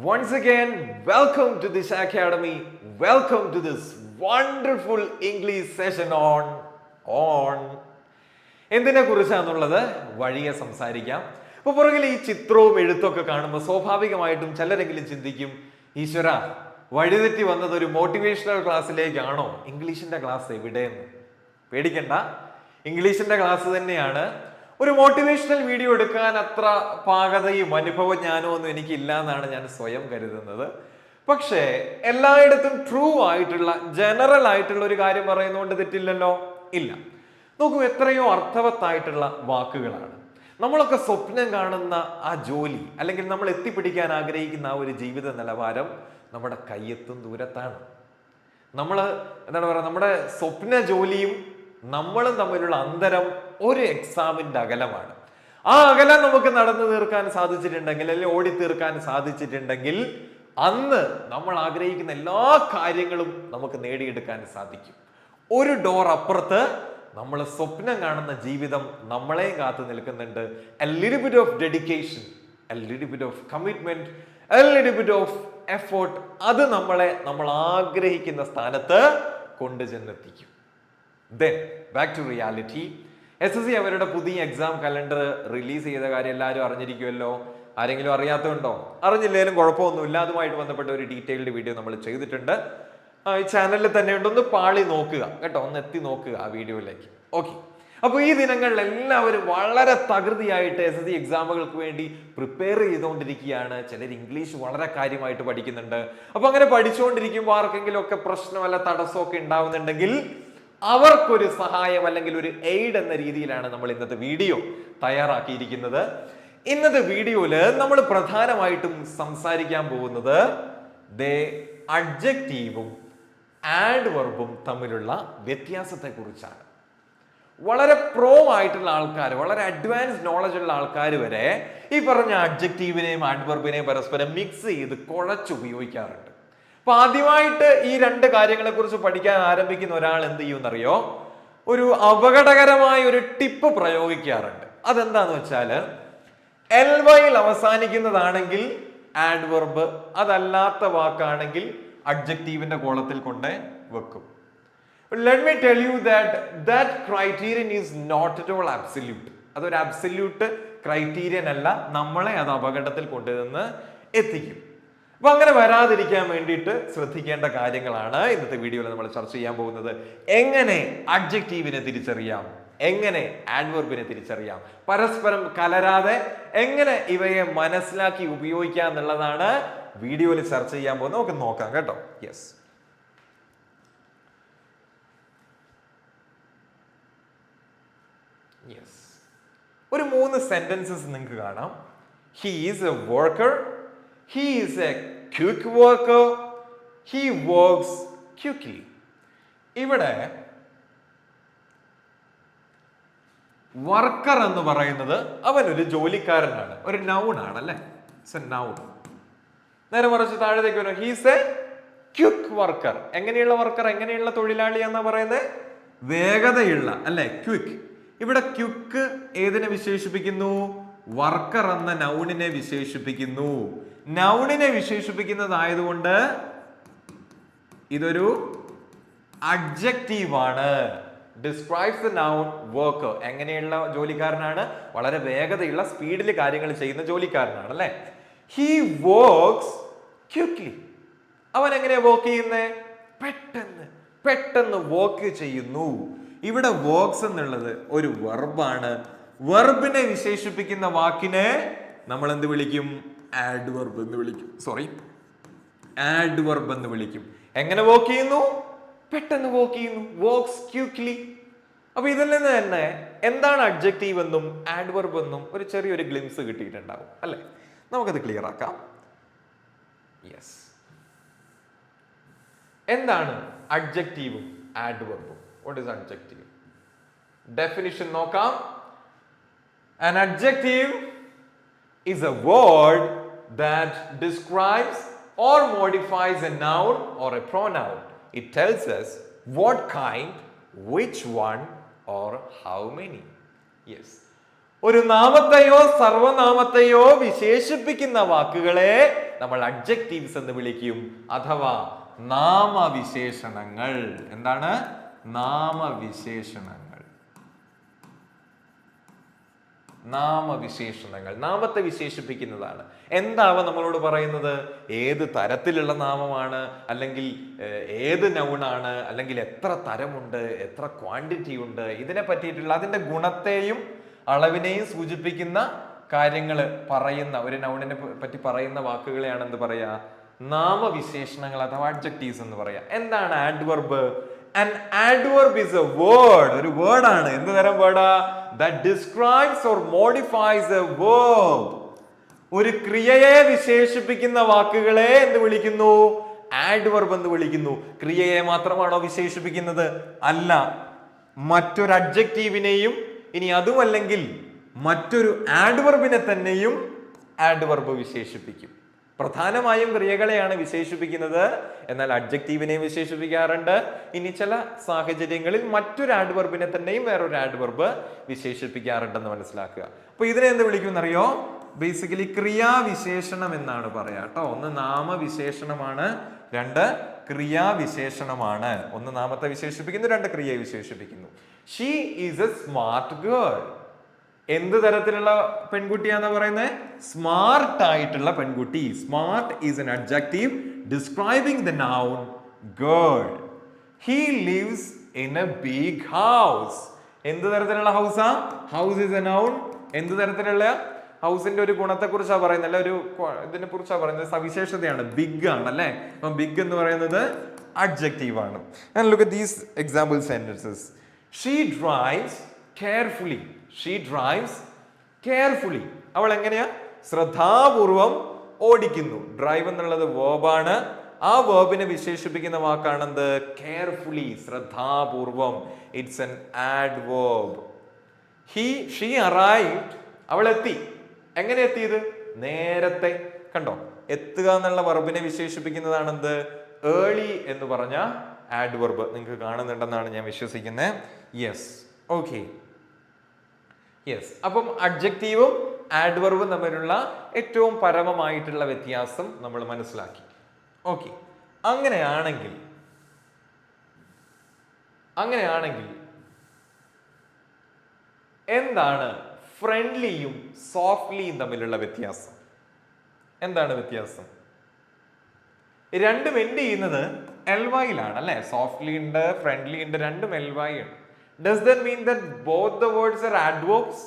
Once again, welcome to this academy. Welcome to this wonderful English session on എന്തിനെ കുറിച്ചാണെന്നുള്ളത് വഴിയെ സംസാരിക്കാം. അപ്പോൾ പുറകിൽ ഈ ചിത്രവും എഴുത്തൊക്കെ കാണുമ്പോൾ സ്വാഭാവികമായിട്ടും ചിലരെങ്കിലും ചിന്തിക്കും, ഈശ്വര വഴിതെറ്റി വന്നത് ഒരു മോട്ടിവേഷണൽ ക്ലാസ്സിലേക്കാണോ? ഇംഗ്ലീഷിന്റെ ക്ലാസ് എവിടെയെന്ന് പേടിക്കണ്ട, ഇംഗ്ലീഷിന്റെ ക്ലാസ് തന്നെയാണ്. ഒരു മോട്ടിവേഷണൽ വീഡിയോ എടുക്കാൻ അത്ര പാകതയും അനുഭവജ്ഞാനവും ഒന്നും എനിക്കില്ല എന്നാണ് ഞാൻ സ്വയം കരുതുന്നത്. പക്ഷേ എല്ലായിടത്തും ട്രൂ ആയിട്ടുള്ള ജനറൽ ആയിട്ടുള്ള ഒരു കാര്യം പറയുന്നതുകൊണ്ട് തെറ്റില്ലല്ലോ. ഇല്ല, നോക്കൂ, എത്രയോ അർത്ഥവത്തായിട്ടുള്ള വാക്കുകളാണ്. നമ്മളൊക്കെ സ്വപ്നം കാണുന്ന ആ ജോലി അല്ലെങ്കിൽ നമ്മൾ എത്തിപ്പിടിക്കാൻ ആഗ്രഹിക്കുന്ന ആ ഒരു ജീവിത നിലവാരം നമ്മുടെ കയ്യെത്തും ദൂരത്താണ്. എന്താണ് പറയുക, നമ്മുടെ സ്വപ്ന ജോലിയും നമ്മളും തമ്മിലുള്ള അന്തരം ഒരു എക്സാമിന്റെ അകലമാണ്. ആ അകലം നമുക്ക് നടന്നു തീർക്കാൻ സാധിച്ചിട്ടുണ്ടെങ്കിൽ അല്ലെങ്കിൽ ഓടി തീർക്കാൻ സാധിച്ചിട്ടുണ്ടെങ്കിൽ അന്ന് നമ്മൾ ആഗ്രഹിക്കുന്ന എല്ലാ കാര്യങ്ങളും നമുക്ക് നേടിയെടുക്കാൻ സാധിക്കും. ഒരു ഡോർ അപ്പുറത്ത് നമ്മൾ സ്വപ്നം കാണുന്ന ജീവിതം നമ്മളെ കാത്തു നിൽക്കുന്നുണ്ട്. A little bit of dedication, a little bit of commitment, a little bit of effort, അത് നമ്മൾ ആഗ്രഹിക്കുന്ന സ്ഥാനത്ത് കൊണ്ടുചെന്നെത്തിക്കും. Then back to reality. SSC അവരുടെ പുതിയ എക്സാം കലണ്ടർ റിലീസ് ചെയ്ത കാര്യം എല്ലാവരും അറിഞ്ഞിരിക്കുമല്ലോ. ആരെങ്കിലും അറിയാത്തതുണ്ടോ? അറിഞ്ഞില്ലെങ്കിലും കുഴപ്പമൊന്നുമില്ല. അതുമായിട്ട് ബന്ധപ്പെട്ട ഒരു ഡീറ്റെയിൽഡ് വീഡിയോ നമ്മൾ ചെയ്തിട്ടുണ്ട്. ഈ ചാനലിൽ തന്നെ ഉണ്ട്, ഒന്ന് പാളി നോക്കുക കേട്ടോ, ഒന്ന് എത്തി നോക്കുക ആ വീഡിയോയിലേക്ക്. ഓക്കെ, അപ്പോൾ ഈ ദിനങ്ങളിൽ എല്ലാവരും വളരെ തകൃതിയായിട്ട് SSC എക്സാമുകൾക്ക് വേണ്ടി പ്രിപ്പയർ ചെയ്തുകൊണ്ടിരിക്കുകയാണ്. ചിലർ ഇംഗ്ലീഷ് വളരെ കാര്യമായിട്ട് പഠിക്കുന്നുണ്ട്. അപ്പൊ അങ്ങനെ പഠിച്ചുകൊണ്ടിരിക്കുമ്പോൾ ആർക്കെങ്കിലും ഒക്കെ പ്രശ്നമല്ല തടസ്സമൊക്കെ ഉണ്ടാവുന്നുണ്ടെങ്കിൽ അവർക്കൊരു സഹായം അല്ലെങ്കിൽ ഒരു എയ്ഡ് എന്ന രീതിയിലാണ് നമ്മൾ ഇന്നത്തെ വീഡിയോ തയ്യാറാക്കിയിരിക്കുന്നത്. ഇന്നത്തെ വീഡിയോയില് നമ്മൾ പ്രധാനമായിട്ടും സംസാരിക്കാൻ പോകുന്നത് അഡ്ജക്റ്റീവും ആഡ്വർബും തമ്മിലുള്ള വ്യത്യാസത്തെ കുറിച്ചാണ്. വളരെ പ്രോ ആയിട്ടുള്ള ആൾക്കാർ, വളരെ അഡ്വാൻസ് നോളജ് ഉള്ള ആൾക്കാർ വരെ ഈ പറഞ്ഞ അഡ്ജക്റ്റീവിനെയും ആഡ്വർബിനെയും പരസ്പരം മിക്സ് ചെയ്ത് കുഴച്ചുപയോഗിക്കാറുണ്ട്. അപ്പൊ ആദ്യമായിട്ട് ഈ രണ്ട് കാര്യങ്ങളെ കുറിച്ച് പഠിക്കാൻ ആരംഭിക്കുന്ന ഒരാൾ എന്ത് ചെയ്യുമെന്നറിയോ? ഒരു അപകടകരമായ ഒരു ടിപ്പ് പ്രയോഗിക്കാറുണ്ട്. അതെന്താന്ന് വെച്ചാല് LYയിൽ അവസാനിക്കുന്നതാണെങ്കിൽ ആഡ്വർബ്, അതല്ലാത്ത വാക്കാണെങ്കിൽ അഡ്ജക്റ്റീവിന്റെ കോളത്തിൽ കൊണ്ട് വെക്കും. Let me tell you that criterion is not at all absolute. അതൊരു അബ്സല്യൂട്ട് ക്രൈറ്റീരിയൻ അല്ല, നമ്മളെ അത് അപകടത്തിൽ കൊണ്ടുവന്ന് എത്തിക്കും. അപ്പൊ അങ്ങനെ വരാതിരിക്കാൻ വേണ്ടിയിട്ട് ശ്രദ്ധിക്കേണ്ട കാര്യങ്ങളാണ് ഇന്നത്തെ വീഡിയോയിൽ നമ്മൾ ചർച്ച ചെയ്യാൻ പോകുന്നത്. എങ്ങനെ അഡ്ജക്റ്റീവിനെ തിരിച്ചറിയാം, എങ്ങനെ ആഡ്വർബിനെ തിരിച്ചറിയാം, പരസ്പരം കലരാതെ എങ്ങനെ ഇവയെ മനസ്സിലാക്കി ഉപയോഗിക്കാം എന്നുള്ളതാണ് വീഡിയോയിൽ ചർച്ച ചെയ്യാൻ പോകുന്നത്. നമുക്ക് നോക്കാം കേട്ടോ. യെസ്, ഒരു 3 സെന്റൻസസ് നിങ്ങൾക്ക് കാണാം. He is A worker, he is a quick worker, he works quickly. ഇവിടെ വർക്കർ എന്ന് പറയുന്നത് അവനൊരു ജോലിക്കാരനാണ്, ഒരു നൗൺ ആണ് അല്ലെ, ഇറ്റ്സ് എ നൗൺ. നേരെ മറിച്ച് താഴത്തേക്ക് വരും, he is a quick worker. എങ്ങനെയുള്ള വർക്കർ, എങ്ങനെയുള്ള തൊഴിലാളി എന്നാ പറയുന്നത്? വേഗതയുള്ള അല്ലെ, ക്വിക്ക്. ഇവിടെ ക്വിക്ക് ഏതിനെ വിശേഷിപ്പിക്കുന്നു? വർക്കർ എന്ന നൗണിനെ വിശേഷിപ്പിക്കുന്നു. നൗണിനെ വിശേഷിപ്പിക്കുന്നതായതുകൊണ്ട് ഇതൊരു അഡ്ജക്റ്റീവ് ആണ്. Describes the noun worker. എങ്ങനെയുള്ള ജോലിക്കാരനാണ്? വളരെ വേഗതയുള്ള, സ്പീഡിൽ കാര്യങ്ങൾ ചെയ്യുന്ന ജോലിക്കാരനാണ് അല്ലെ. He works quickly. അവൻ എങ്ങനെയാ വർക്ക് ചെയ്യുന്നത്? പെട്ടെന്ന് വർക്ക് ചെയ്യുന്നു. ഇവിടെ വർക്ക്സ് എന്നുള്ളത് ഒരു വെർബാണ്. വെർബിനെ വിശേഷിപ്പിക്കുന്ന വാക്കിനെ നമ്മൾ എന്ത് വിളിക്കും? ആഡ്വർബ് എന്ന് വിളിക്കും. ആഡ്വർബ് എന്ന് വിളിക്കും. എങ്ങനെ വർക്ക് ചെയ്യുന്നു? പെട്ടെന്ന് വർക്ക് ചെയ്യുന്നു. Works quickly. അപ്പൊ ഇതിൽ നിന്ന് തന്നെ എന്താണ് അഡ്ജക്റ്റീവ് എന്നും ആഡ്വർബ് എന്നും ഒരു ചെറിയൊരു ഗ്ലിംസ് കിട്ടിയിട്ടുണ്ടാവും അല്ലെ. നമുക്കത് ക്ലിയർ ആക്കാം. യെസ്, എന്താണ് അഡ്ജക്റ്റീവും ആഡ്വർബും? What is adjective? ഡെഫിനിഷൻ നോക്കാം. An adjective is a word that describes or modifies a noun or a pronoun. It tells us what kind, which one, or how many. Yes. ഒരു നാമത്തെയോ സർവനാമത്തെയോ വിശേഷിപ്പിക്കുന്ന വാക്കുകളെ നമ്മൾ adjectives എന്ന് വിളിക്കും, അഥവാ നാമവിശേഷണങ്ങൾ. എന്താണ്? നാമവിശേഷണങ്ങൾ. നാമവിശേഷണങ്ങൾ നാമത്തെ വിശേഷിപ്പിക്കുന്നതാണ്. എന്താവ നമ്മളോട് പറയുന്നത്? ഏത് തരത്തിലുള്ള നാമമാണ്, അല്ലെങ്കിൽ ഏത് നൗണാണ്, അല്ലെങ്കിൽ എത്ര തരമുണ്ട്, എത്ര ക്വാണ്ടിറ്റി ഉണ്ട്, ഇതിനെ പറ്റിയിട്ടുള്ള അതിന്റെ ഗുണത്തെയും അളവിനെയും സൂചിപ്പിക്കുന്ന കാര്യങ്ങൾ പറയുന്ന ഒരു നൗണിനെ പറ്റി പറയുന്ന വാക്കുകളെയാണ് എന്ത് പറയാ? നാമവിശേഷണങ്ങൾ അഥവാ അഡ്ജക്റ്റീവ്സ് എന്ന് പറയാ. എന്താണ് adverb? An adverb is a word. ഒരു വേർഡ് ആണ്. എന്ത് തരം വേർഡാ? That describes or modifies a verb. ഒരു ക്രിയയെ വിശേഷിപ്പിക്കുന്ന വാക്കുകളെ എന്ത് വിളിക്കുന്നു? ആഡ്വർബ് എന്ന് വിളിക്കുന്നു. ക്രിയയെ മാത്രമാണോ വിശേഷിപ്പിക്കുന്നത്? അല്ല, മറ്റൊരു അഡ്ജക്റ്റീവിനെയും, ഇനി അതുമല്ലെങ്കിൽ മറ്റൊരു ആഡ്വർബിനെ തന്നെയും ആഡ്വർബ് വിശേഷിപ്പിക്കും. പ്രധാനമായും ക്രിയകളെയാണ് വിശേഷിപ്പിക്കുന്നത്, എന്നാൽ അഡ്ജക്റ്റീവിനെ വിശേഷിപ്പിക്കാറുണ്ട്. ഇനി ചില സാഹചര്യങ്ങളിൽ മറ്റൊരു ആഡ്വർബിനെ തന്നെയും വേറൊരു ആഡ്വർബ് വിശേഷിപ്പിക്കാറുണ്ടെന്ന് മനസ്സിലാക്കുക. അപ്പൊ ഇതിനെ എന്ത് വിളിക്കുമെന്നറിയോ? ബേസിക്കലി ക്രിയാവിശേഷണം എന്നാണ് പറയാ കേട്ടോ. ഒന്ന് നാമവിശേഷണമാണ്, രണ്ട് ക്രിയാവിശേഷണമാണ്. ഒന്ന് നാമത്തെ വിശേഷിപ്പിക്കുന്നു, രണ്ട് ക്രിയയെ വിശേഷിപ്പിക്കുന്നു. She is a smart girl. എന്ത് തരത്തിലുള്ള പെൺകുട്ടിയാന്നാ പറയുന്നത്? സ്മാർട്ട് ആയിട്ടുള്ള പെൺകുട്ടി. Smart is an adjective describing the noun girl. He lives in a big house. എന്ത് തരത്തിലുള്ള ഹൗസാ? House is a noun. എന്ത് തരത്തിലുള്ള ഹൗസിന്റെ ഒരു ഗുണത്തെ കുറിച്ചാണ് പറയുന്നത്, അല്ല ഒരു ഇതിനെ കുറിച്ചാണ് പറയുന്നത്, സവിശേഷതയാണ്. ബിഗ് ആണ് അല്ലെ. അപ്പൊ ബിഗ് എന്ന് പറയുന്നത് അഡ്ജക്റ്റീവ് ആണ്. And look at these example sentences. She drives carefully. She drives carefully. അവൾ എങ്ങനെയാ? ശ്രദ്ധാപൂർവം ഓടിക്കുന്നു. ഡ്രൈവ് എന്നുള്ളത് വേർബാണ്. ആ വേർബിനെ വിശേഷിപ്പിക്കുന്ന വാക്കാണെന്ത്? കെയർഫുള്ളി, ശ്രദ്ധാപൂർവം. It's an adverb. She arrived. അവൾ എത്തി. എങ്ങനെ എത്തിയത്? നേരത്തെ. കണ്ടോ? എത്തുക എന്നുള്ള വെർബിനെ വിശേഷിപ്പിക്കുന്നതാണ് എന്ത്? ഏർലി എന്ന് പറഞ്ഞ ആഡ്വർബ്. നിങ്ങൾക്ക് കാണുന്നുണ്ടെന്നാണ് ഞാൻ വിശ്വസിക്കുന്നത്. Yes, okay, yes. അപ്പം അഡ്ജക്റ്റീവും ആഡ്വർബും തമ്മിലുള്ള ഏറ്റവും പരമമായിട്ടുള്ള വ്യത്യാസം നമ്മൾ മനസ്സിലാക്കി. ഓക്കെ, അങ്ങനെയാണെങ്കിൽ എന്താണ് ഫ്രണ്ട്ലിയും സോഫ്റ്റ്ലിയും തമ്മിലുള്ള വ്യത്യാസം? എന്താണ് വ്യത്യാസം? രണ്ടും എൻഡ് ചെയ്യുന്നത് എൽവൈയിലാണ് അല്ലെ. സോഫ്റ്റ്ലി ഉണ്ട്, ഫ്രണ്ട്ലി ഉണ്ട്, രണ്ടും എൽവൈ ആണ്. Does that mean that both the words are adverbs?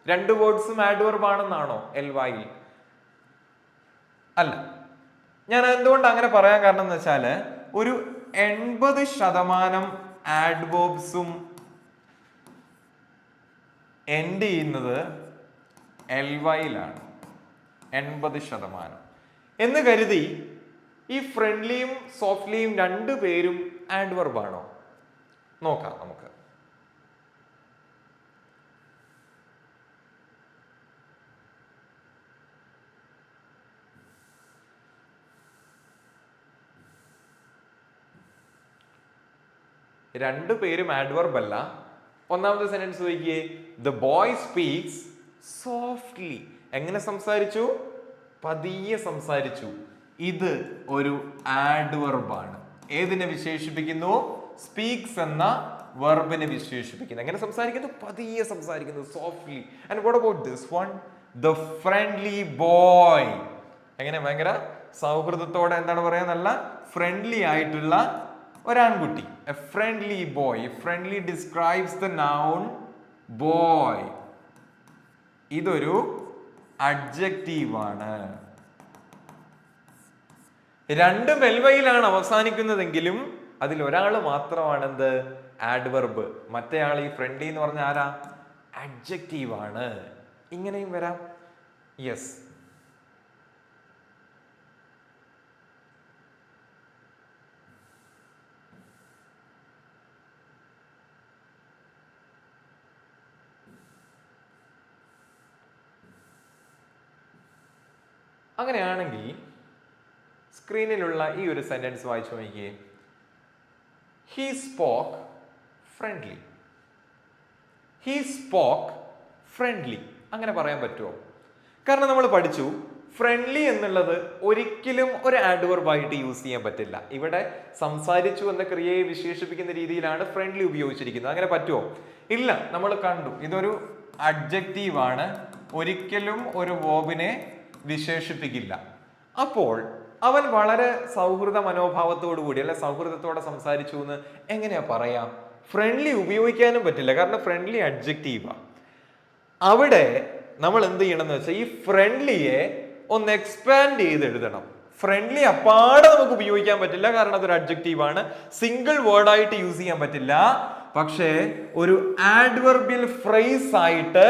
രണ്ട് വേർഡ്സും ആഡ്വർബ് ആണെന്നാണോ എൽവൈയിൽ? അല്ല. ഞാൻ എന്തുകൊണ്ട് അങ്ങനെ പറയാൻ കാരണം എന്ന് വെച്ചാല് ഒരു 80% ആഡ്വേർബ്സും എൻഡ് ചെയ്യുന്നത് എൽവൈയിലാണ്. 80% എന്ന് കരുതി ഈ ഫ്രണ്ട്ലിയും സോഫ്റ്റ്ലിയും രണ്ടു പേരും ആഡ്വർബ് ആണോ? നോക്കാം നമുക്ക്. രണ്ടു പേരും ആഡ്വർബ് അല്ല. ഒന്നാമത്തെ സെന്റൻസ് നോക്കിയേ. The boy speaks softly. എങ്ങനെ സംസാരിച്ചു? പതിയെ സംസാരിച്ചു. ഇത് ഒരു ആഡ്വർബ് ആണ്. ഏതിനെ വിശേഷിപ്പിക്കുന്നു? സ്പീക്സ് എന്ന വെർബിനെ വിശേഷിപ്പിക്കുന്നു. എങ്ങനെ സംസാരിക്കുന്നു? പതിയെ സംസാരിക്കുന്നു, softly. And what about this one? The friendly boy. എങ്ങനെ? ഭയങ്കര സൗഹൃദത്തോടെ, എന്താണ് പറയാ, നല്ല ഫ്രണ്ട്ലി ആയിട്ടുള്ള ഒരാൺകുട്ടി. A friendly boy. Friendly describes the noun boy. ഇതൊരു അഡ്ജക്റ്റീവ് ആണ്. രണ്ടും എൽവയിലാണ് അവസാനിക്കുന്നതെങ്കിലും അതിൽ ഒരാൾ മാത്രമാണ് എന്ത്? ആഡ്വർബ്. മറ്റേ ആൾ, ഈ ഫ്രണ്ട്ലി എന്ന് പറഞ്ഞ ആരാ? അഡ്ജക്റ്റീവ് ആണ്. ഇങ്ങനെയും വരാം. യെസ്, അങ്ങനെയാണെങ്കിൽ സ്ക്രീനിലുള്ള ഈ ഒരു സെന്റൻസ് വായിച്ചു നോക്കിയേ. He spoke friendly. He spoke friendly. അങ്ങനെ പറയാൻ പറ്റുമോ? കാരണം നമ്മൾ പഠിച്ചു ഫ്രണ്ട്ലി എന്നുള്ളത് ഒരിക്കലും ഒരു ആഡ്വർബ് ആയിട്ട് യൂസ് ചെയ്യാൻ പറ്റില്ല. ഇവിടെ സംസാരിച്ചു എന്ന ക്രിയയെ വിശേഷിപ്പിക്കുന്ന രീതിയിലാണ് ഫ്രണ്ട്ലി ഉപയോഗിച്ചിരിക്കുന്നത്. അങ്ങനെ പറ്റുമോ? ഇല്ല. നമ്മൾ കണ്ടു ഇതൊരു അഡ്ജക്റ്റീവ് ആണ്, ഒരിക്കലും ഒരു വേർബിനെ വിശേഷിപ്പിക്കില്ല. അപ്പോൾ അവൻ വളരെ സൗഹൃദ മനോഭാവത്തോടു കൂടി അല്ലെ സൗഹൃദത്തോടെ സംസാരിച്ചു എന്ന് എങ്ങനെയാ പറയാം? ഫ്രണ്ട്ലി ഉപയോഗിക്കാനും പറ്റില്ല, കാരണം ഫ്രണ്ട്ലി അഡ്ജക്റ്റീവാ. അവിടെ നമ്മൾ എന്ത് ചെയ്യണം എന്ന് വെച്ചാൽ ഈ ഫ്രണ്ട്ലിയെ ഒന്ന് എക്സ്പാൻഡ് ചെയ്ത് എഴുതണം. ഫ്രണ്ട്ലി അപ്പാടെ നമുക്ക് ഉപയോഗിക്കാൻ പറ്റില്ല, കാരണം അതൊരു അഡ്ജക്റ്റീവ് ആണ്, സിംഗിൾ വേർഡ് ആയിട്ട് യൂസ് ചെയ്യാൻ പറ്റില്ല. പക്ഷേ ഒരു ആഡ്വർബിയൽ ഫ്രേസ് ആയിട്ട്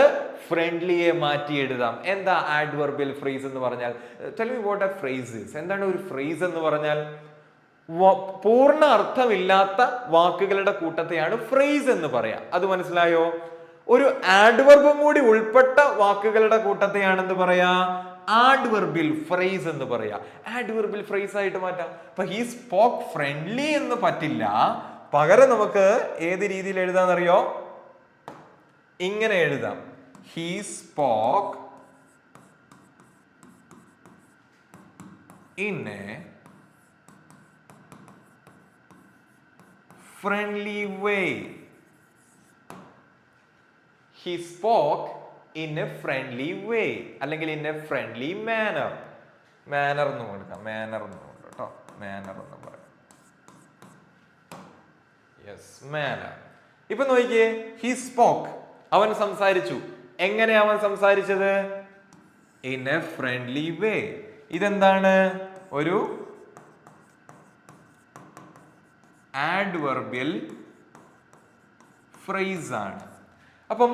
ഫ്രണ്ട്ലിയെ മാറ്റി എഴുതാം. എന്താ ആഡ്വർബിയൽ ഫ്രേസ് എന്ന് പറഞ്ഞാൽ? Tell me what A phrase is. എന്താണ് ഒരു ഫ്രേസ് എന്ന് പറഞ്ഞാൽ? പൂർണ്ണ അർത്ഥമില്ലാത്ത വാക്കുകളുടെ കൂട്ടത്തെയാണ് ഫ്രേസ് എന്ന് പറയാം. അത് മനസ്സിലായോ? ഒരു ആഡ്വർബും കൂടി ഉൾപ്പെട്ട വാക്കുകളുടെ കൂട്ടത്തെയാണെന്ന് പറയാ ആഡ്വർബിയൽ ഫ്രേസ് എന്ന് പറയാ. ആഡ്വർബിയൽ ഫ്രേസ് ആയിട്ട് മാറ്റാം. അപ്പൊ ഹി സ്പോക്ക് ഫ്രണ്ട്ലി എന്ന് പറ്റില്ല, പകരം നമുക്ക് ഏത് രീതിയിൽ എഴുതാന്നറിയോ? ഇങ്ങനെ എഴുതാം. He spoke in A friendly way. He spoke in a friendly way അല്ലെങ്കിൽ in a friendly manner. manner എന്ന് കൊടുക്കാം, manner എന്ന് കൊടുക്കാം കേട്ടോ, manner എന്ന് പറയാം. yes, manner. ഇപ്പൊ നോക്കിയേ, he spoke, അവൻ സംസാരിച്ചു. എങ്ങനെ അവൻ സംസാരിച്ചത്? in a friendly way. ഇതെന്താണ്? ഒരു ആഡ്വർബിയൽ ഫ്രേസ് ആണ്. അപ്പം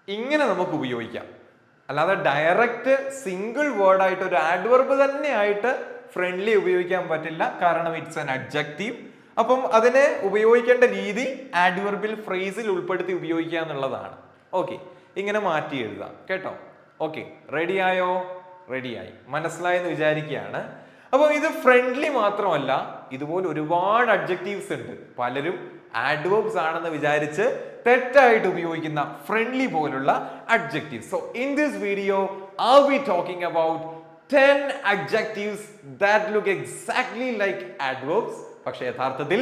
ഇങ്ങനെ നമുക്ക് ഉപയോഗിക്കാം, അല്ലാതെ ഡയറക്റ്റ് സിംഗിൾ വേർഡ് ആയിട്ട് ഒരു ആഡ്വർബ് തന്നെ ആയിട്ട് ഫ്രണ്ട്ലി ഉപയോഗിക്കാൻ പറ്റില്ല, കാരണം ഇറ്റ്സ് ആൻ അഡ്ജക്റ്റീവ്. അപ്പം അതിനെ ഉപയോഗിക്കേണ്ട രീതി ആഡ്വർബിയൽ ഫ്രേസിൽ ഉൾപ്പെടുത്തി ഉപയോഗിക്കുക എന്നുള്ളതാണ്. ഓക്കെ, ഇങ്ങനെ മാറ്റി എഴുതാം കേട്ടോ. ഓക്കെ, റെഡിയായോ? റെഡിയായി, മനസ്സിലായെന്ന് വിചാരിക്കുകയാണ്. അപ്പോൾ ഇത് ഫ്രണ്ട്ലി മാത്രമല്ല, ഇതുപോലെ ഒരുപാട് അഡ്ജക്റ്റീവ്സ് ഉണ്ട്. പലരും ആഡ്വർബ്സ് ആണെന്ന് വിചാരിച്ച് തെറ്റായിട്ട് ഉപയോഗിക്കുന്ന ഫ്രണ്ട്ലി പോലുള്ള adjectives. So in this video are we talking about 10 adjectives that look exactly like adverbs, പക്ഷേ യഥാർത്ഥത്തിൽ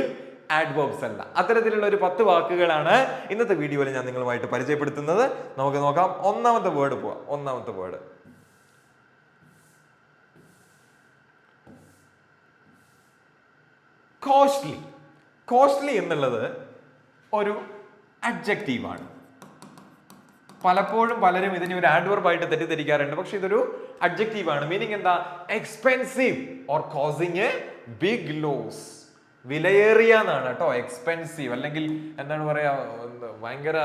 ആഡ്വർബ്സ് അല്ല. അത്തരത്തിലുള്ള ഒരു 10 വാക്കുകളാണ് ഇന്നത്തെ വീഡിയോയിൽ ഞാൻ നിങ്ങളുമായിട്ട് പരിചയപ്പെടുത്തുന്നത്. നമുക്ക് നോക്കാം. ഒന്നാമത്തെ വേർഡ് പോവാം. ഒന്നാമത്തെ വേർഡ് കോസ്റ്റ്ലി. കോസ്റ്റ്ലി എന്നുള്ളത് ഒരു അഡ്ജക്റ്റീവ് ആണ്. പലപ്പോഴും പലരും ഇതിനെ ഒരു ആഡ്വർബ് ആയിട്ട് തെറ്റിദ്ധരിക്കാറുണ്ട്, പക്ഷെ ഇതൊരു അഡ്ജക്റ്റീവ് ആണ്. മീനിങ് എന്താ? Expensive or causing a big loss. വിലയേറിയ എന്നാണ് കേട്ടോ. എക്സ്പെൻസീവ് അല്ലെങ്കിൽ എന്താണ് പറയാ, ഭയങ്കര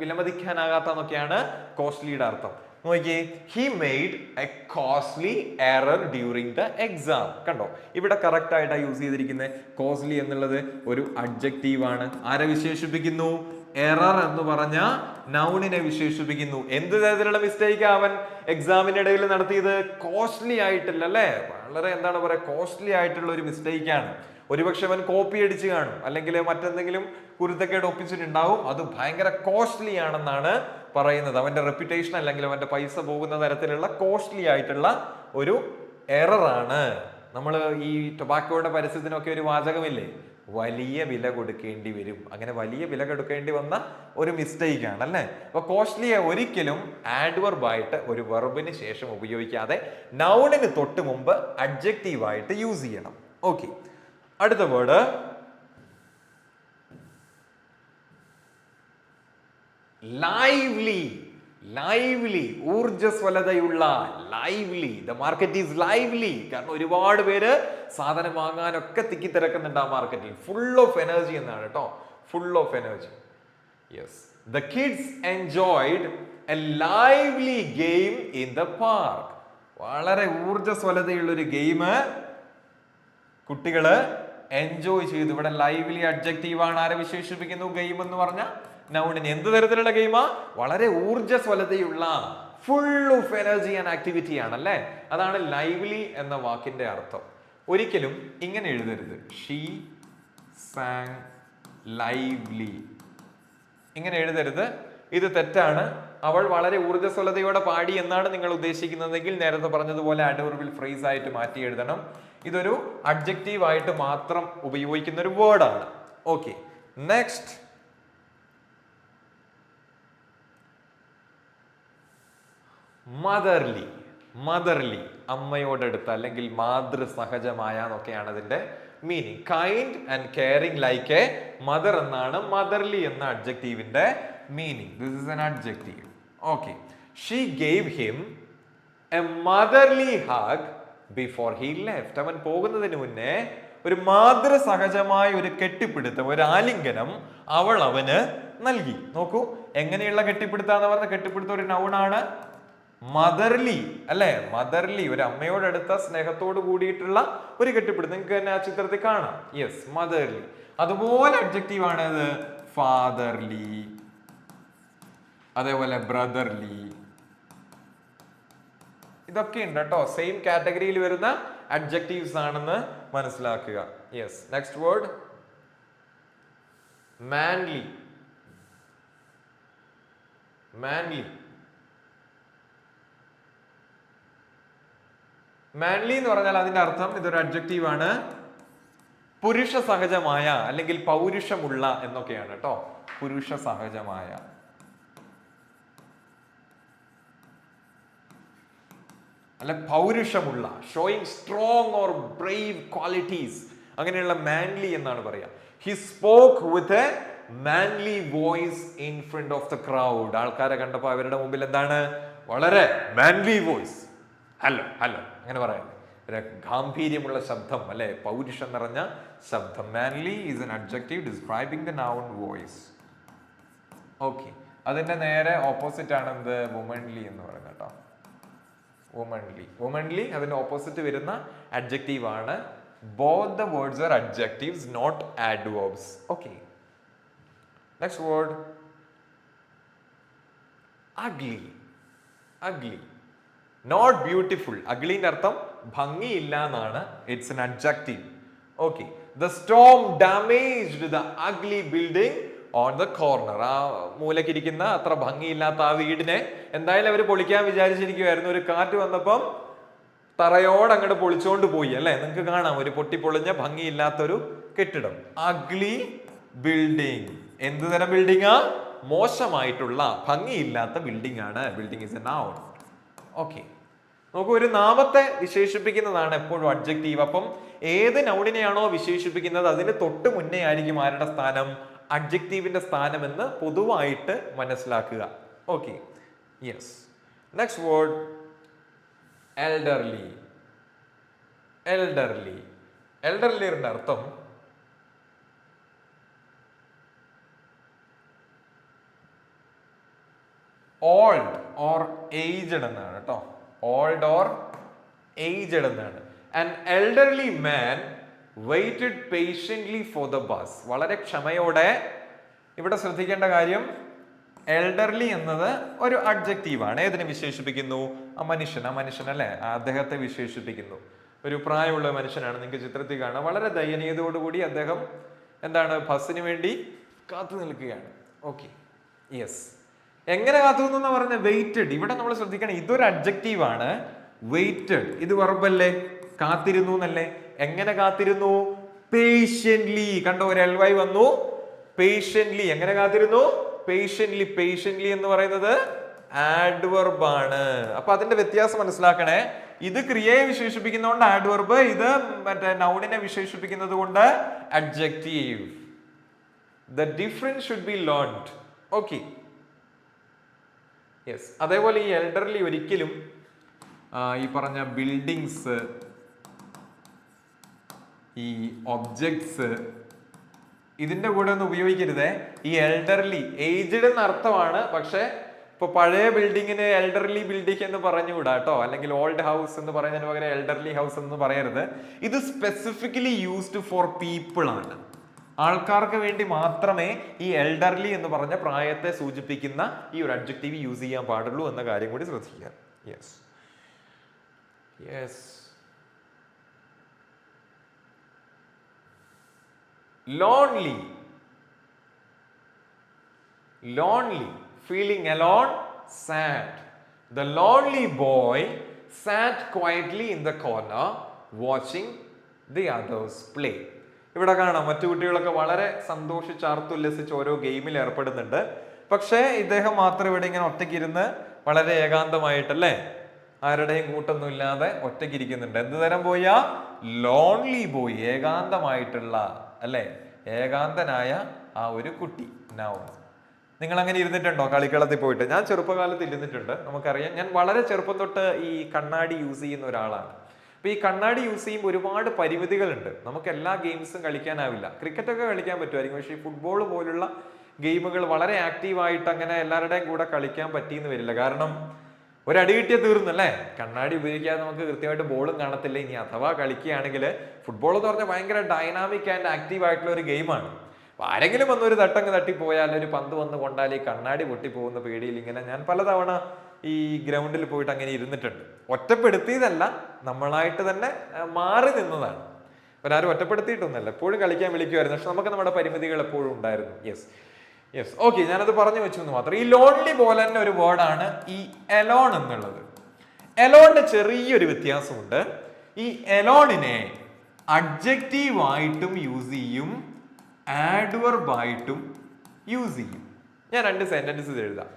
വിലമതിക്കാനാകാത്തെന്നൊക്കെയാണ് കോസ്റ്റ്ലിയുടെ അർത്ഥം. നോക്കിയേ, he made A costly error during the exam. കണ്ടോ, ഇവിടെ കറക്റ്റ് ആയിട്ടാ യൂസ് ചെയ്തിരിക്കുന്നത്. കോസ്റ്റ്ലി എന്നുള്ളത് ഒരു അഡ്ജക്റ്റീവ് ആണ്. ആരെ വിശേഷിപ്പിക്കുന്നു? എറർ എന്ന് പറഞ്ഞ നൗണിനെ വിശേഷിപ്പിക്കുന്നു. എന്ത് തരത്തിലുള്ള മിസ്റ്റേക്ക് അവൻ എക്സാമിനിടയിൽ നടത്തിയത്? കോസ്റ്റ്ലി ആയിട്ടില്ല അല്ലേ, വളരെ എന്താണ് പറയാ, കോസ്റ്റ്ലി ആയിട്ടുള്ള ഒരു മിസ്റ്റേക്ക് ആണ്. ഒരുപക്ഷെ അവൻ കോപ്പി അടിച്ച് കാണും, അല്ലെങ്കിൽ മറ്റെന്തെങ്കിലും കുരുത്തക്കേട് ഒപ്പിച്ചിട്ടുണ്ടാവും. അത് ഭയങ്കര കോസ്റ്റ്ലി ആണെന്നാണ് പറയുന്നത്. അവന്റെ റെപ്യൂട്ടേഷൻ അല്ലെങ്കിൽ അവന്റെ പൈസ പോകുന്ന തരത്തിലുള്ള കോസ്റ്റ്ലി ആയിട്ടുള്ള ഒരു എററാണ്. നമ്മൾ ഈ ടൊബാക്കോയുടെ പരസ്യത്തിനൊക്കെ ഒരു വാചകമില്ലേ, വലിയ വില കൊടുക്കേണ്ടി വരും. അങ്ങനെ വലിയ വില കൊടുക്കേണ്ടി വന്ന ഒരു മിസ്റ്റേക്ക് ആണ് അല്ലേ. അപ്പൊ കോസ്റ്റ്ലിയെ ഒരിക്കലും ആഡ്വർബ് ആയിട്ട് ഒരു വെർബിന് ശേഷം ഉപയോഗിക്കാതെ നൗണിന് തൊട്ട് മുമ്പ് അഡ്ജക്റ്റീവ് ആയിട്ട് യൂസ് ചെയ്യണം. ഓക്കെ, അടുത്ത വേർഡ് ലൈവ്ലി. ലൈവ്ലി, ഊർജ്ജസ്വലതയുള്ള. Lively, the market is lively. കാരണം ഒരുപാട് പേര് സാധനം വാങ്ങാനൊക്കെ തിക്കിത്തിരക്കുന്നുണ്ട് ആ മാർക്കറ്റിൽ. ഫുൾ ഓഫ് എനർജി എന്നാണ് കേട്ടോ, full of energy. Yes, the kids enjoyed A lively game in the park. വളരെ ഊർജ്ജസ്വലതയുള്ള ഒരു ഗെയിം കുട്ടികള് എൻജോയ് ചെയ്തു. ഇവിടെ ലൈവ്ലി അഡ്ജക്റ്റീവ് ആണ്. ആരെ വിശേഷിപ്പിക്കുന്നു? ഗെയിം എന്ന് പറഞ്ഞ നൗണിന്. എന്ത് തരത്തിലുള്ള ഗെയിമാ? വളരെ ഊർജ്ജസ്വലതയുള്ള, full of energy and activity ആണല്ലേ. അതാണ് ലൈവ്ലി എന്ന വാക്കിന്റെ അർത്ഥം. ഒരിക്കലും ഇങ്ങനെ എഴുതരുത്, ഷീ സാങ് ലൈവ്ലി. ഇങ്ങനെ എഴുതരുത്, ഇത് തെറ്റാണ്. അവൾ വളരെ ഊർജ്ജസ്വലതയോടെ പാടി എന്നാണ് നിങ്ങൾ ഉദ്ദേശിക്കുന്നതെങ്കിൽ നേരത്തെ പറഞ്ഞതുപോലെ അഡോറബിൾ ഫ്രേസ് ആയിട്ട് മാറ്റി എഴുതണം. ഇതൊരു അഡ്ജക്റ്റീവ് ആയിട്ട് മാത്രം ഉപയോഗിക്കുന്ന ഒരു വേർഡാണ്. Okay, next motherly. മദർലി അമ്മയോടടുത്ത് അല്ലെങ്കിൽ മാതൃസഹജമായ എന്നൊക്കെയാണ് അതിന്റെ meaning. Kind and caring like a mother എന്നാണ് മദർലി എന്ന അഡ്ജക്റ്റീവിന്റെ meaning. This is an adjective. Okay, she gave him a motherly hug before he left. അവൻ പോകുന്നതിന് മുന്നേ ഒരു മാതൃസഹജമായ ഒരു കെട്ടിപ്പിടുത്തം, ഒരു ആലിംഗനം അവൾ അവന് നൽകി. നോക്കൂ, എങ്ങനെയുള്ള കെട്ടിപ്പിടുത്താന്ന് പറഞ്ഞ കെട്ടിപ്പിടുത്തം ഒരു നൗണാണ്. മദർലി അല്ലെ, മദർലി ഒരു അമ്മയോടടുത്ത സ്നേഹത്തോട് കൂടിയിട്ടുള്ള ഒരു കെട്ടിപ്പിടുത്തം നിങ്ങൾക്ക് തന്നെ ആ ചിത്രത്തിൽ കാണാം. Yes, motherly. അതുപോലെ അഡ്ജക്റ്റീവ് ആണ് ഇത് ഫാദർലി, അതേപോലെ ബ്രദർലി. ഇതൊക്കെ ഉണ്ട് കേട്ടോ, സെയിം കാറ്റഗറിയിൽ വരുന്ന അഡ്ജക്റ്റീവ്സ് ആണെന്ന് മനസ്സിലാക്കുക. Yes, next word Manley. Manley Manley എന്ന് പറഞ്ഞാൽ അതിന്റെ അർത്ഥം ഇതൊരു അഡ്ജക്റ്റീവ് ആണ്, പുരുഷ സഹജമായ അല്ലെങ്കിൽ പൗരുഷമുള്ള എന്നൊക്കെയാണ് കേട്ടോ. പുരുഷ സഹജമായ, അല്ല പൗരുഷമുള്ള, showing strong or brave qualities, അങ്ങനെയുള്ള മാൻലി എന്നാണ് പറയാ. He spoke with a manly voice in front of the crowd. ആൾക്കാരെ കണ്ടപ്പോൾ അവരുടെ മുമ്പിൽ എന്താണ്, വളരെ മാൻലി വോയിസ്, ഹലോ ഹലോ അങ്ങനെ പറയാം, ഒരു ഗാംഭീര്യമുള്ള ശബ്ദം അല്ലെ, പൗരുഷം നിറഞ്ഞ ശബ്ദം. Manley is an adjective describing the noun voice. Okay, അതിന്റെ നേരെ ഓപ്പോസിറ്റ് ആണ് എന്ത്, വുമൺലി എന്ന് പറയുന്നത് കേട്ടോ. വുമൺലി, വുമൺലി അതിന്റെ ഓപ്പോസിറ്റ് വരുന്ന അഡ്ജക്റ്റീവ് ആണ്. Both the words are adjectives, not adverbs. Okay, next word ugly. Ugly, not beautiful. അഗ്ലിന്റെ അർത്ഥം ഭംഗിയില്ല എന്നാണ്. It's an adjective. Okay, the storm damaged the ugly building on the corner. ആ മൂലക്കിരിക്കുന്ന അത്ര ഭംഗിയില്ലാത്ത ആ വീടിനെ എന്തായാലും അവർ പൊളിക്കാൻ വിചാരിച്ചിരിക്കുവായിരുന്നു. ഒരു കാറ്റ് വന്നപ്പം തറയോട് അങ്ങോട്ട് പൊളിച്ചോണ്ട് പോയി അല്ലെ. നിങ്ങൾക്ക് കാണാം ഒരു പൊട്ടിപ്പൊളിഞ്ഞ ഭംഗിയില്ലാത്തൊരു കെട്ടിടം. Ugly building. എന്ത് തരം ബിൽഡിംഗാ? മോശമായിട്ടുള്ള ഭംഗിയില്ലാത്ത ബിൽഡിംഗ് ആണ്. Building is A noun. Okay, നോക്കൂ, ഒരു നാമത്തെ വിശേഷിപ്പിക്കുന്നതാണ് എപ്പോഴും അഡ്ജക്റ്റീവ്. അപ്പം ഏത് നൗണിനെയാണോ വിശേഷിപ്പിക്കുന്നത് അതിന് തൊട്ട് മുന്നേ ആയിരിക്കും ആരുടെ സ്ഥാനം, അഡ്ജക്റ്റീവിന്റെ സ്ഥാനം എന്ന് പൊതുവായിട്ട് മനസ്സിലാക്കുക. Okay, yes, next word elderly. Elderly, എൽഡർലിയുടെ അർത്ഥം ഓൾഡ് ഓർ ഏജ്ഡ് എന്നാണ് കേട്ടോ. ഓൾഡ് ഓർ ഏജ്ഡ് എന്നാണ്. An elderly man waited patiently for the bus. വളരെ ക്ഷമയോടെ, ഇവിടെ ശ്രദ്ധിക്കേണ്ട കാര്യം എൽഡർലി എന്നത് ഒരു അഡ്ജക്റ്റീവ് ആണ്. ഏതിനെ വിശേഷിപ്പിക്കുന്നു? ആ മനുഷ്യൻ അല്ലെ, അദ്ദേഹത്തെ വിശേഷിപ്പിക്കുന്നു. ഒരു പ്രായമുള്ള മനുഷ്യനാണ്, നിങ്ങൾക്ക് ചിത്രത്തിൽ കാണാം. വളരെ ദയനീയതയോടുകൂടി അദ്ദേഹം എന്താണ്, ബസ്സിന് വേണ്ടി കാത്തു നിൽക്കുകയാണ്. ഓക്കെ, യെസ്, എങ്ങനെ കാത്തു നിന്ന പറഞ്ഞ വെയിറ്റഡ്. ഇവിടെ നമ്മൾ ശ്രദ്ധിക്കണം, ഇതൊരു അഡ്ജക്റ്റീവ് ആണ്. വെയിറ്റഡ് ഇത് വെർബല്ലേ, കാത്തിരുന്നു എന്നല്ലേ. എങ്ങനെ കാത്തിരുന്നു? പേഷ്യന്റ്ലി. കണ്ടോ, ഒരു എൽവൈ വന്നു. പേഷ്യന്റ്ലി, എങ്ങനെ കാത്തിരുന്നു? പേഷ്യന്റ്ലി. പേഷ്യന്റ്ലി എന്ന് പറയുന്നത് ആഡ്വർബ് ആണ്. അപ്പൊ അതിന്റെ വ്യത്യാസം മനസ്സിലാക്കണേ. ഇത് ക്രിയയെ വിശേഷിപ്പിക്കുന്നതുകൊണ്ട് ആഡ്വർബ്, ഇത് മറ്റേ നൗണിനെ വിശേഷിപ്പിക്കുന്നത് കൊണ്ട് adjective. The difference should be learned. Okay, yes. അതേപോലെ ഈ എൽഡർലി ഒരിക്കലും ഈ പറഞ്ഞ ബിൽഡിങ്സ്, ഈ ഒബ്ജക്ട്സ്, ഇതിന്റെ കൂടെ ഒന്നും ഉപയോഗിക്കരുതേ. ഈ എൽഡർലി, ഏജ്ഡ് എന്ന അർത്ഥമാണ്. പക്ഷെ ഇപ്പൊ പഴയ ബിൽഡിങ്ങിന് എൽഡർലി ബിൽഡിംഗ് എന്ന് പറഞ്ഞുകൂടാ കേട്ടോ. അല്ലെങ്കിൽ ഓൾഡ് ഹൗസ് എന്ന് പറയുന്നതിന് പകരം എൽഡർലി ഹൗസ് എന്ന് പറയരുത്. ഇത് സ്പെസിഫിക്കലി യൂസ്ഡ് ഫോർ പീപ്പിൾ ആണ്. ആൾക്കാർക്ക് വേണ്ടി മാത്രമേ ഈ എൽഡർലി എന്ന് പറഞ്ഞ പ്രായത്തെ സൂചിപ്പിക്കുന്ന ഈ ഒരു അഡ്ജക്റ്റീവ് യൂസ് ചെയ്യാൻ പാടുള്ളൂ എന്ന കാര്യം കൂടി ശ്രദ്ധിക്കുക. Yes, yes. Lonely. Lonely, feeling alone, sat. The lonely boy sat quietly in the corner watching the others play. ഇവിടെ കാണാം മറ്റു കുട്ടികളൊക്കെ വളരെ സന്തോഷിച്ചാർത്തുല്ലസിച്ച് ഓരോ ഗെയിമിൽ ഏർപ്പെടുന്നുണ്ട്. പക്ഷേ ഇദ്ദേഹം മാത്രം ഇവിടെ ഇങ്ങനെ ഒറ്റയ്ക്കിരുന്ന് വളരെ ഏകാന്തമായിട്ടല്ലേ, ആരുടെയും കൂട്ടൊന്നും ഇല്ലാതെ ഒറ്റയ്ക്ക് ഇരിക്കുന്നുണ്ട്. എന്ത് തരം പോയാ? ലോൺലി ബോയ്, ഏകാന്തമായിട്ടുള്ള അല്ലെ, ഏകാന്തനായ ആ ഒരു കുട്ടി. നൗൺ. നിങ്ങൾ അങ്ങനെ ഇരുന്നിട്ടുണ്ടോ കളിക്കളത്തിൽ പോയിട്ട്? ഞാൻ ചെറുപ്പകാലത്ത് ഇരുന്നിട്ടുണ്ട്. നമുക്കറിയാം, ഞാൻ വളരെ ചെറുപ്പം തൊട്ട് ഈ കണ്ണാടി യൂസ് ചെയ്യുന്ന ഒരാളാണ്. അപ്പൊ ഈ കണ്ണാടി യൂസ് ചെയ്യുമ്പോൾ ഒരുപാട് പരിമിതികളുണ്ട്. നമുക്ക് എല്ലാ ഗെയിംസും കളിക്കാനാവില്ല. ക്രിക്കറ്റ് ഒക്കെ കളിക്കാൻ പറ്റുമായിരിക്കും, പക്ഷേ ഈ ഫുട്ബോൾ പോലുള്ള ഗെയിമുകൾ വളരെ ആക്റ്റീവായിട്ട് അങ്ങനെ എല്ലാവരുടെയും കൂടെ കളിക്കാൻ പറ്റിയെന്ന് വരില്ല. കാരണം ഒരടി കിട്ടിയ തീർന്നല്ലേ. കണ്ണാടി ഉപയോഗിക്കാതെ നമുക്ക് കൃത്യമായിട്ട് ബോളും കാണത്തില്ല. ഇനി അഥവാ കളിക്കുകയാണെങ്കിൽ ഫുട്ബോൾ എന്ന് പറഞ്ഞാൽ ഭയങ്കര ഡൈനാമിക് ആൻഡ് ആക്റ്റീവ് ആയിട്ടുള്ള ഒരു ഗെയിമാണ്. അപ്പൊ ആരെങ്കിലും വന്നൊരു തട്ടങ്ങ് തട്ടിപ്പോയാൽ, ഒരു പന്ത് വന്ന് കൊണ്ടാൽ ഈ കണ്ണാടി പൊട്ടിപ്പോകുന്ന പേടിയിൽ ഇങ്ങനെ ഞാൻ പലതവണ ഈ ഗ്രൗണ്ടിൽ പോയിട്ട് അങ്ങനെ ഇരുന്നിട്ടുണ്ട്. ഒറ്റപ്പെടുത്തിയതല്ല, നമ്മളായിട്ട് തന്നെ മാറി നിന്നതാണ്. അവരാരും ഒറ്റപ്പെടുത്തിയിട്ടൊന്നുമല്ല, എപ്പോഴും കളിക്കാൻ വിളിക്കുമായിരുന്നു. പക്ഷെ നമുക്ക് നമ്മുടെ പരിമിതികൾ എപ്പോഴും ഉണ്ടായിരുന്നു. യെസ് ഓക്കെ, ഞാനത് പറഞ്ഞു വെച്ചു എന്ന് മാത്രം. ഈ ലോൺലി പോലെ തന്നെ ഒരു വേർഡാണ് ഈ എലോൺ എന്നുള്ളത്. എലോണിന്റെ ചെറിയൊരു വ്യത്യാസമുണ്ട്. ഈ എലോണിനെ അഡ്ജക്റ്റീവ് ആയിട്ടും യൂസ് ചെയ്യും, ആഡ്വർബ് ആയിട്ടും യൂസ് ചെയ്യും. ഞാൻ 2 സെന്റൻസസ് എഴുതാം.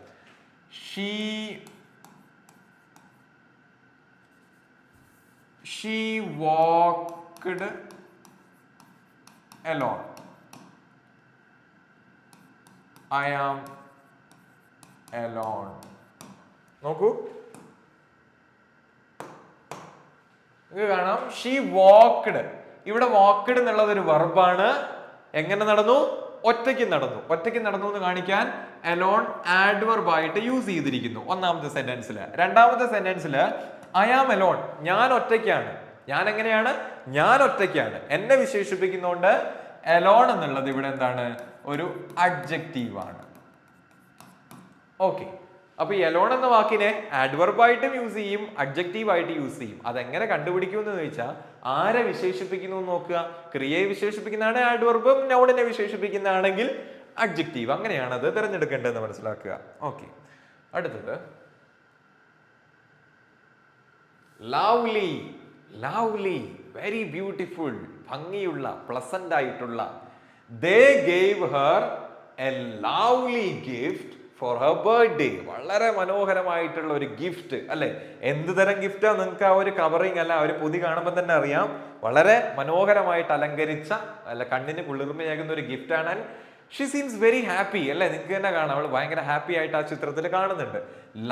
She walked alone. I am alone. നോക്കൂ, നിങ്ങൾക്ക് കാണാം ഷീ വാക്ക്ഡ്. ഇവിടെ വാക്ക്ഡ് എന്നുള്ളത് ഒരു വെർബാണ്. എങ്ങനെ നടന്നു? ഒറ്റയ്ക്ക് നടന്നു. ഒറ്റയ്ക്ക് നടന്നു എന്ന് കാണിക്കാൻ അലോൺ ആഡ്വർബ് ആയിട്ട് യൂസ് ചെയ്തിരിക്കുന്നു ഒന്നാമത്തെ സെന്റൻസിൽ. രണ്ടാമത്തെ സെന്റൻസിൽ ഐ ആം അലോൺ, ഞാൻ ഒറ്റയ്ക്കാണ്. ഞാൻ എങ്ങനെയാണ്? ഞാൻ ഒറ്റയ്ക്കാണ്. എന്നെ വിശേഷിപ്പിക്കുന്നോണ്ട് അലോൺ എന്നുള്ളത് ഇവിടെ എന്താണ്? ഒരു അഡ്ജക്റ്റീവ് ആണ്. ഓക്കെ, അപ്പൊ ഈ അലോൺ എന്ന വാക്കിനെ ആഡ്വർബ് ആയിട്ടും യൂസ് ചെയ്യും, അഡ്ജക്റ്റീവ് ആയിട്ട് യൂസ് ചെയ്യും. അതെങ്ങനെ കണ്ടുപിടിക്കുമെന്ന് ചോദിച്ചാൽ, ആരെ വിശേഷിപ്പിക്കുന്നു നോക്കുക. ക്രിയയെ വിശേഷിപ്പിക്കുന്നതാണ് ആഡ്വർബ്, നൗണിനെ വിശേഷിപ്പിക്കുന്നതാണെങ്കിൽ അഡ്ജക്റ്റീവ്. അങ്ങനെയാണ് അത് തിരഞ്ഞെടുക്കേണ്ടതെന്ന് മനസ്സിലാക്കുക. ഓക്കെ, അടുത്തത് ലവ്ലി. ലവ്ലി, വെരി ബ്യൂട്ടിഫുൾ, ഭംഗിയുള്ള, പ്ലസന്റ് ആയിട്ടുള്ള. They gave her a lovely gift for her birthday. വളരെ മനോഹരമായിട്ടുള്ള ഒരു ഗിഫ്റ്റ് അല്ലെ. എന്ത് തരം ഗിഫ്റ്റാ? നിങ്ങൾക്ക് ആ ഒരു കവറിങ് അല്ല, ഒരു പൊതി കാണുമ്പോൾ തന്നെ അറിയാം. വളരെ മനോഹരമായിട്ട് അലങ്കരിച്ച, അല്ല കണ്ണിന് കുളിർമയാകുന്ന ഒരു ഗിഫ്റ്റ് ആണ്. ഷീ സീംസ് വെരി ഹാപ്പി അല്ലെ. നിങ്ങൾക്ക് തന്നെ കാണാം, അവൾ ഭയങ്കര ഹാപ്പി ആയിട്ട് ആ ചിത്രത്തിൽ കാണുന്നുണ്ട്.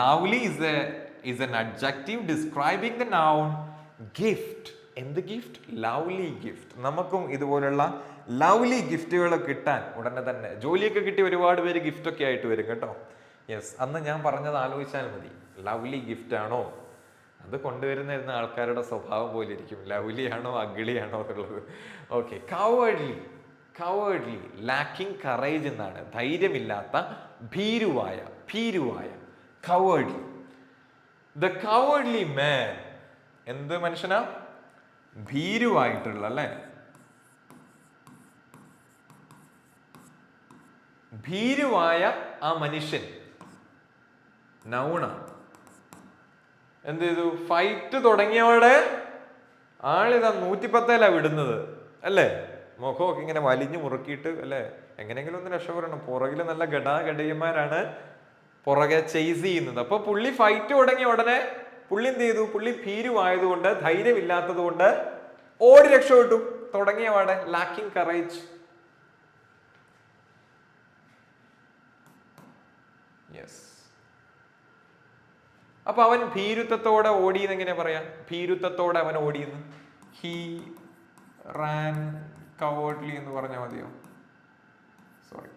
Lovely is an adjective describing the noun gift. എന്ത് ഗിഫ്റ്റ്? Lovely gift. നമുക്കും ഇതുപോലുള്ള ലവ്ലി ഗിഫ്റ്റുകൾ കിട്ടാൻ ഉടനെ തന്നെ, ജോലിയൊക്കെ കിട്ടി ഒരുപാട് പേര് ഗിഫ്റ്റ് ഒക്കെ ആയിട്ട് വരും കേട്ടോ. യെസ്, അന്ന് ഞാൻ പറഞ്ഞത് ആലോചിച്ചാൽ മതി. ലവ്ലി ഗിഫ്റ്റ് ആണോ? അത് കൊണ്ടുവരുന്ന ആൾക്കാരുടെ സ്വഭാവം പോലെ ഇരിക്കും. ലവ്ലി ആണോ അഗ്ലി ആണോ എന്നുള്ളത്. Okay, cowardly. Cowardly, lacking courage എന്നാണ്. ധൈര്യമില്ലാത്ത, ഭീരുവായ. കവേർഡ്ലി. ദ കവേർഡ്ലി മാൻ, എന്ത് മനുഷ്യനാ? ഭീരുവായിട്ടുള്ള അല്ലെ. ഭീരുവായ ആ മനുഷ്യൻ നൗണാണ്. എന്ത് ചെയ്തു? ഫൈറ്റ് തുടങ്ങിയവടെ ആളിതാ 110 വിടുന്നത് അല്ലേ. മുഖമൊക്കെ ഇങ്ങനെ വലിഞ്ഞു മുറുക്കിയിട്ട് അല്ലെ, എങ്ങനെയെങ്കിലും ഒന്ന് രക്ഷപ്പെടണം. പുറകില് നല്ല ഗടാഗടീയന്മാരാണ് പുറകെ ചെയ്സ് ചെയ്യുന്നത്. അപ്പൊ പുള്ളി ഫൈറ്റ് തുടങ്ങിയ ഉടനെ പുള്ളി എന്ത് ചെയ്തു? പുള്ളി ഭീരുവായതുകൊണ്ട്, ധൈര്യമില്ലാത്തത് കൊണ്ട് ഓടി രക്ഷപ്പെട്ടു. തുടങ്ങിയവാടെ ലാക്കിംഗ് കറേജ്. യെസ്, അപ്പൊ അവൻ ഭീരുത്വത്തോടെ ഓടിയെന്ന് എങ്ങനെ പറയാം? ഭീരുത്വത്തോടെ അവൻ ഓടിയെന്ന് ഹി റാൻ കവേർഡ്ലി എന്ന് പറഞ്ഞാൽ മതിയോ? സോറി,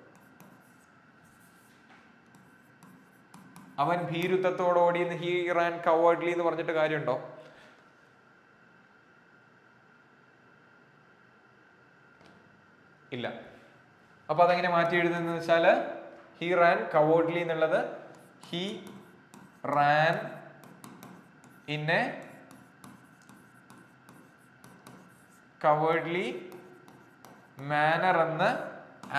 അവൻ ഭീരുത്വത്തോടെ ഓടിയെന്ന് ഹി റാൻ കവേർഡ്ലി എന്ന് പറഞ്ഞിട്ട് കാര്യമുണ്ടോ? ഇല്ല. അപ്പൊ അതെങ്ങനെ മാറ്റി എഴുതുന്ന വെച്ചാല് ഹി റാൻ കവേർഡ്ലി എന്നുള്ളത് he ran in a cowardly manner എന്ന്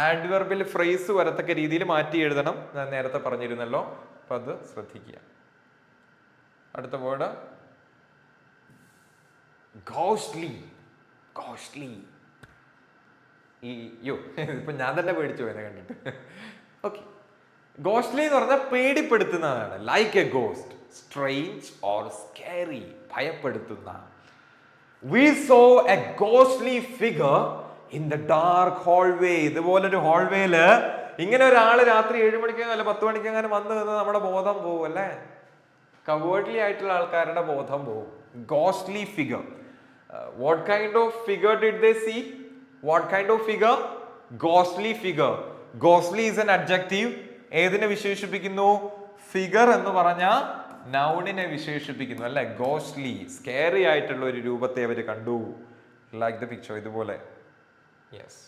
ആഡ്വർബിൽ ഫ്രേസ് വരത്തക്ക രീതിയിൽ മാറ്റി എഴുതണം. ഞാൻ നേരത്തെ പറഞ്ഞിരുന്നല്ലോ. അപ്പൊ അത് ശ്രദ്ധിക്കുക. അടുത്ത വേർഡ് ഗോസ്റ്റ്ലി. ഗോസ്റ്റ്ലി ഇപ്പൊ ഞാൻ തന്നെ പേടിച്ചു പോയതിനെ കണ്ടിട്ട്. ഓക്കെ, ഗോസ്റ്റ്ലി എന്ന് പറഞ്ഞാൽ പേടിപ്പെടുത്തുന്നതാണ്. Like a ghost, strange or scary, ഭയപ്പെടുത്തുന്ന. We saw a ghostly figure in the dark hallway. ഇതുപോലൊരു ഹോൾവേയില് ഇങ്ങനെ ഒരാള് രാത്രി 7 മണിക്കോ അല്ല 10 മണിക്കോ അങ്ങനെ വന്നു നിന്ന് നമ്മുടെ ബോധം പോകും അല്ലേ. കവേർഡ്ലി ആയിട്ടുള്ള ആൾക്കാരുടെ ബോധം പോകും. Ghostly figure. What kind of figure did they see? What kind of figure? Ghostly figure. Ghostly is an adjective. ഏതിനെ വിശേഷിപ്പിക്കുന്നു? ഫിഗർ എന്ന് പറഞ്ഞ നൗണിനെ വിശേഷിപ്പിക്കുന്നു അല്ലെ. ഗോസ്റ്റ്ലി, സ്കേറി ആയിട്ടുള്ള ഒരു രൂപത്തെ അവർ കണ്ടു. ലൈക്ക് ദ പിക്ചർ, ഇതുപോലെ. Yes,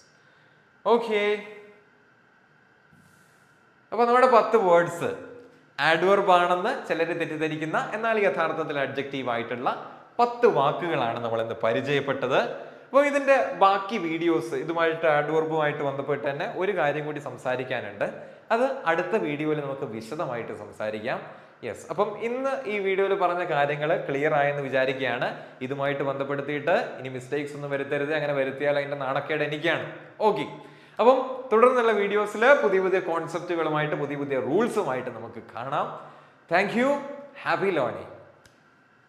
okay. അപ്പൊ നമ്മുടെ 10 വേർഡ്സ് ആഡ്വർബ് ആണെന്ന് ചിലർ തെറ്റിദ്ധരിക്കുന്ന, എന്നാൽ യഥാർത്ഥത്തിൽ അഡ്ജക്റ്റീവ് ആയിട്ടുള്ള 10 വാക്കുകളാണ് നമ്മൾ ഇന്ന് പരിചയപ്പെട്ടത്. അപ്പോൾ ഇതിന്റെ ബാക്കി വീഡിയോസ്, ഇതുമായിട്ട് ആഡ്വർബുമായിട്ട് ബന്ധപ്പെട്ട് തന്നെ ഒരു കാര്യം കൂടി സംസാരിക്കാനുണ്ട്. അത് അടുത്ത വീഡിയോയിൽ നമുക്ക് വിശദമായിട്ട് സംസാരിക്കാം. യെസ്, അപ്പം ഇന്ന് ഈ വീഡിയോയിൽ പറഞ്ഞ കാര്യങ്ങൾ ക്ലിയർ ആയെന്ന് വിചാരിക്കുകയാണ്. ഇതുമായിട്ട് ബന്ധപ്പെടുത്തിയിട്ട് ഇനി മിസ്റ്റേക്സ് ഒന്നും വരുത്തരുത്. അങ്ങനെ വരുത്തിയാൽ അതിന്റെ നാണക്കേട് എനിക്കാണ്. ഓക്കെ, അപ്പം തുടർന്നുള്ള വീഡിയോസിൽ പുതിയ പുതിയ കോൺസെപ്റ്റുകളുമായിട്ട് പുതിയ പുതിയ റൂൾസുമായിട്ട് നമുക്ക് കാണാം. Thank you. Happy learning.